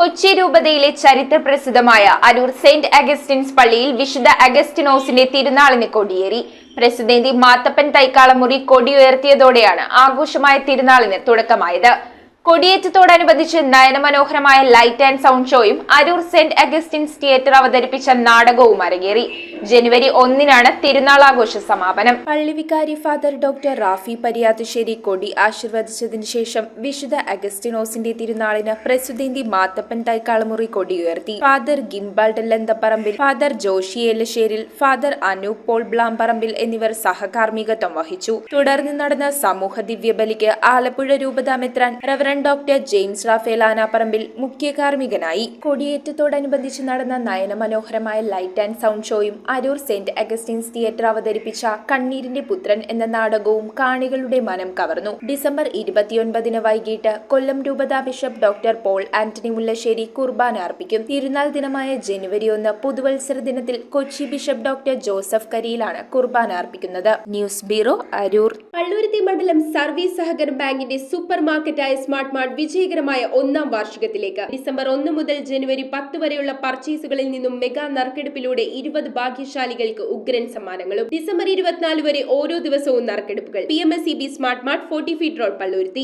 കൊച്ചി രൂപതയിലെ ചരിത്രപ്രസിദ്ധമായ Aroor saint Augustine's പള്ളിയിൽ വിശുദ്ധ അഗസ്റ്റിനോസിന്റെ തിരുനാളിന് കൊടിയേറി. പ്രസിദ്ധേന്തി മാത്തപ്പൻ തൈക്കാളമുറി കൊടിയുയർത്തിയതോടെയാണ് ആഘോഷമായ തിരുനാളിന് തുടക്കമായത്. കൊടിയേറ്റത്തോടനുബന്ധിച്ച് നയനമനോഹരമായ ലൈറ്റ് ആൻഡ് സൗണ്ട് ഷോയും അരൂർ സെന്റ് അഗസ്റ്റിൻസ് തിയേറ്റർ അവതരിപ്പിച്ച നാടകവും അരങ്ങേറി. ജനുവരി 1-നാണ് തിരുനാൾ ആഘോഷ സമാപനം. പള്ളി വികാരി ഫാദർ ഡോക്ടർ റാഫി പരിയാത്തുശ്ശേരി കൊടി ആശീർവദിച്ചതിനു ശേഷം വിശുദ്ധ അഗസ്റ്റിനോസിന്റെ തിരുനാളിന് പ്രസിദ്ധേന്തി മാത്തപ്പൻ തൈക്കാളമുറി കൊടിയുയർത്തി. Father Gimbald Lanthaparambil, father Joshy Elasseril, father Anoop Paul Blamparambil എന്നിവർ സഹകാർമ്മികത്വം വഹിച്ചു. തുടർന്ന് നടന്ന സമൂഹ ദിവ്യബലിക്ക് ആലപ്പുഴ രൂപത മെത്രാൻ reverend doctor James Raphael Anaparambil മുഖ്യ കാർമ്മികനായി. കൊടിയേറ്റത്തോടനുബന്ധിച്ച് നടന്ന നയനമനോഹരമായ ലൈറ്റ് ആൻഡ് സൗണ്ട് ഷോയും അരൂർ സെന്റ് അഗസ്റ്റിൻസ് തിയേറ്റർ അവതരിപ്പിച്ച കണ്ണീരിന്റെ പുത്രൻ എന്ന നാടകവും കാണികളുടെ മനം കവർന്നു. ഡിസംബർ 29-ന് വൈകിട്ട് കൊല്ലം രൂപത bishop doctor Paul Antony Mullassery കുർബാന അർപ്പിക്കും. തിരുനാൾ ദിനമായ ജനുവരി 1 പുതുവത്സര ദിനത്തിൽ കൊച്ചി ബിഷപ്പ് ഡോക്ടർ ജോസഫ് കരിയിലാണ് കുർബാന അർപ്പിക്കുന്നത്. News bureau, Aroor. പള്ളുരുത്തി മണ്ഡലം സർവീസ് സഹകരണ ബാങ്കിന്റെ സൂപ്പർ മാർക്കറ്റായ സ്മാർട്ട് മാർട്ട് വിജയകരമായ 1-ാം വാർഷികത്തിലേക്ക്. ഡിസംബർ 1 മുതൽ ജനുവരി 10 വരെയുള്ള പർച്ചേസുകളിൽ നിന്നും മെഗാ നറുക്കെടുപ്പിലൂടെ 20 ഭാഗ്യശാലികൾക്ക് ഉഗ്രൻ സമ്മാനങ്ങളും. ഡിസംബർ 24 വരെ ഓരോ ദിവസവും നറുക്കെടുപ്പുകൾ. PMSEB smart mart 40 feet road, Palluruthy.